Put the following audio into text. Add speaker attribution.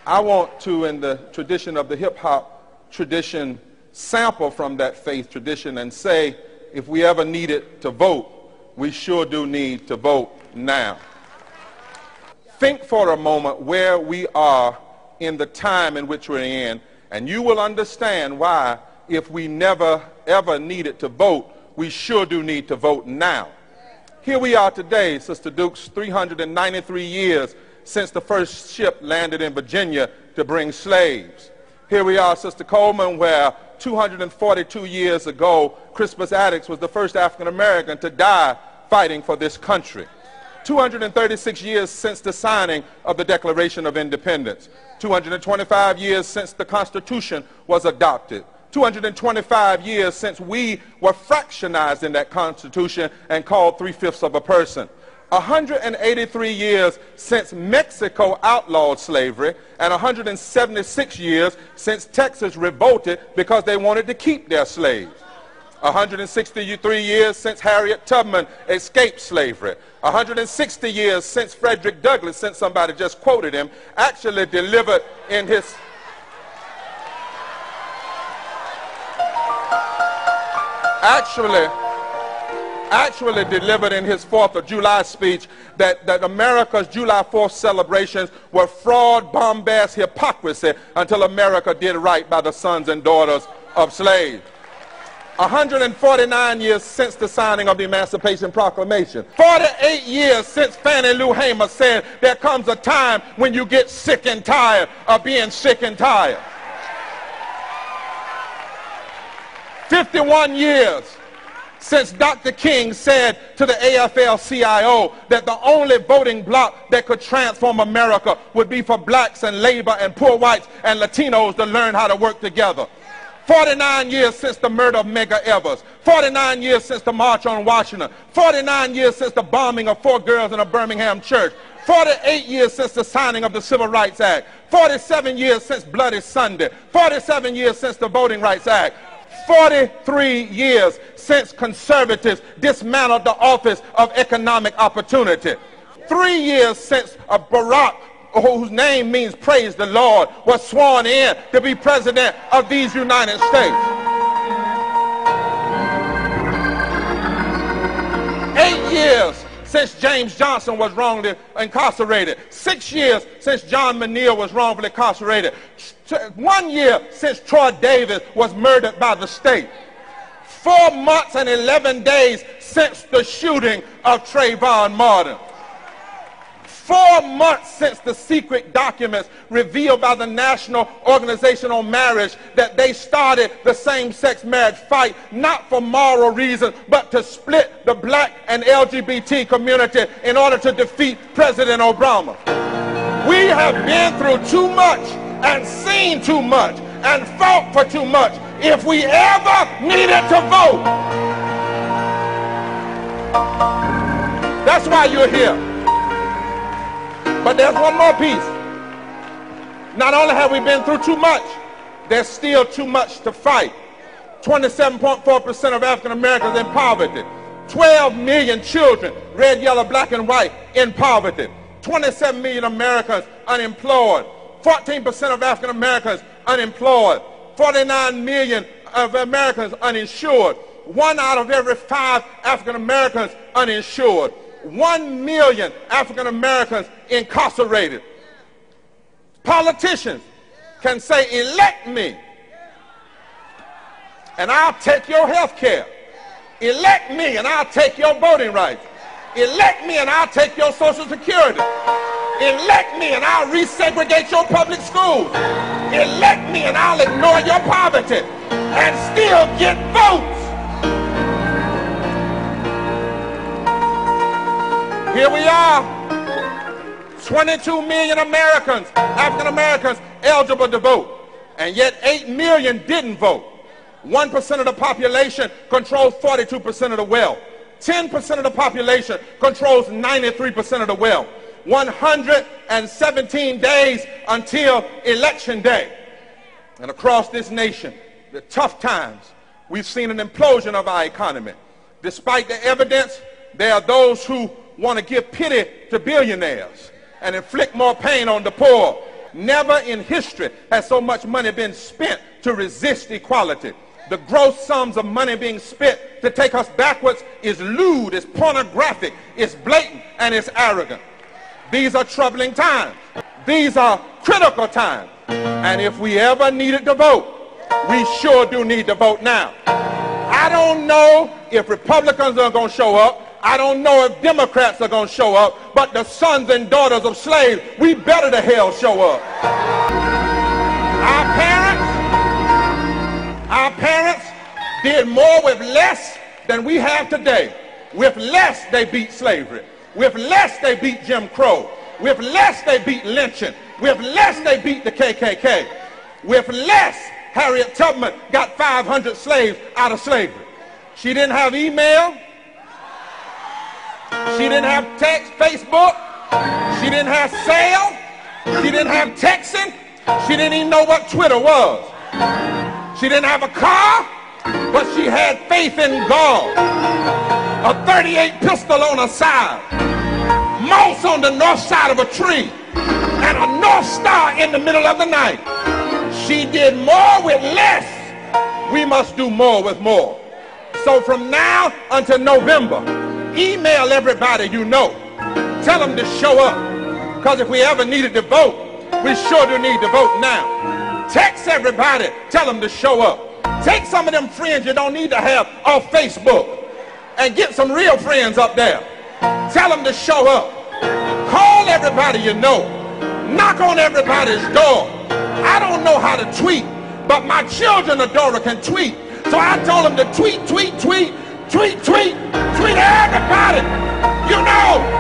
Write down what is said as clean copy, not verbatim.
Speaker 1: I want to, in the tradition of the hip-hop tradition, sample from that faith tradition and say, if we ever needed to vote, we sure do need to vote now. Think for a moment where we are in the time in which we're in, and you will understand why, if we never ever needed to vote, we sure do need to vote now. Here we are today, Sister Dukes, 393 years since the first ship landed in Virginia to bring slaves. Here we are, Sister Coleman, where 242 years ago, Crispus Attucks was the first African American to die fighting for this country. 236 years since the signing of the Declaration of Independence. 225 years since the Constitution was adopted. 225 years since we were fractionized in that Constitution and called 3/5 of a person. 183 years since Mexico outlawed slavery, and 176 years since Texas revolted because they wanted to keep their slaves. 163 years since Harriet Tubman escaped slavery. 160 years since Frederick Douglass, since somebody just quoted him, actually delivered in his actually delivered in his 4th of July speech that America's July 4th celebrations were fraud, bombast, hypocrisy until America did right by the sons and daughters of slaves. 149 years since the signing of the Emancipation Proclamation. 48 years since Fannie Lou Hamer said there comes a time when you get sick and tired of being sick and tired. 51 years since Dr. King said to the AFL-CIO that the only voting bloc that could transform America would be for blacks and labor and poor whites and Latinos to learn how to work together. 49 years since the murder of Medgar Evers. 49 years since the March on Washington. 49 years since the bombing of 4 girls in a Birmingham church. 48 years since the signing of the Civil Rights Act. 47 years since Bloody Sunday. 47 years since the Voting Rights Act. 43 years since conservatives dismantled the office of economic opportunity. 3 years since Barack, whose name means praise the Lord, was sworn in to be president of these United States. 8 years since James Johnson was wrongly incarcerated. 6 years since John Menil was wrongfully incarcerated. 1 year since Troy Davis was murdered by the state. 4 months and 11 days since the shooting of Trayvon Martin. 4 months since the secret documents revealed by the National Organization on Marriage that they started the same-sex marriage fight not for moral reasons but to split the black and LGBT community in order to defeat President Obama. We have been through too much and seen too much and fought for too much if we ever needed to vote. That's why you're here. But there's one more piece. Not only have we been through too much, there's still too much to fight. 27.4% of African Americans in poverty. 12 million children, red, yellow, black, and white, in poverty. 27 million Americans unemployed. 14% of African Americans unemployed. 49 million of Americans uninsured. 1 out of every 5 African Americans uninsured. 1 million African Americans incarcerated. Politicians can say, elect me and I'll take your health care. Elect me and I'll take your voting rights. Elect me and I'll take your Social Security. Elect me and I'll resegregate your public schools. Elect me and I'll ignore your poverty and still get votes. Here we are, 22 million Americans, African Americans, eligible to vote, and yet 8 million didn't vote. 1% of the population controls 42% of the wealth. 10% of the population controls 93% of the wealth. 117 days until election day. And across this nation, the tough times, we've seen an implosion of our economy. Despite the evidence, there are those who want to give pity to billionaires and inflict more pain on the poor. Never in history has so much money been spent to resist equality. The gross sums of money being spent to take us backwards is lewd, is pornographic, is blatant, and is arrogant. These are troubling times. These are critical times. And if we ever needed to vote, we sure do need to vote now. I don't know if Republicans are going to show up. I don't know if Democrats are going to show up. But the sons and daughters of slaves, we better the hell show up. Our parents did more with less than we have today. With less, they beat slavery. With less, they beat Jim Crow. With less, they beat lynching. With less, they beat the KKK. With less, Harriet Tubman got 500 slaves out of slavery. She didn't have email. She didn't have text, Facebook. She didn't have sale. She didn't have texting. She didn't even know what Twitter was. She didn't have a car, but she had faith in God. A 38 pistol on her side. Moss on the north side of a tree. And a North Star in the middle of the night. She did more with less. We must do more with more. So from now until November, email everybody you know. Tell them to show up. Because if we ever needed to vote, we sure do need to vote now. Text everybody. Tell them to show up. Take some of them friends you don't need to have off Facebook and get some real friends up there. Tell them to show up. Call everybody you know. Knock on everybody's door. I don't know how to tweet, but my children Adora can tweet. So I told them to tweet, tweet, tweet, tweet, tweet, tweet everybody. You know,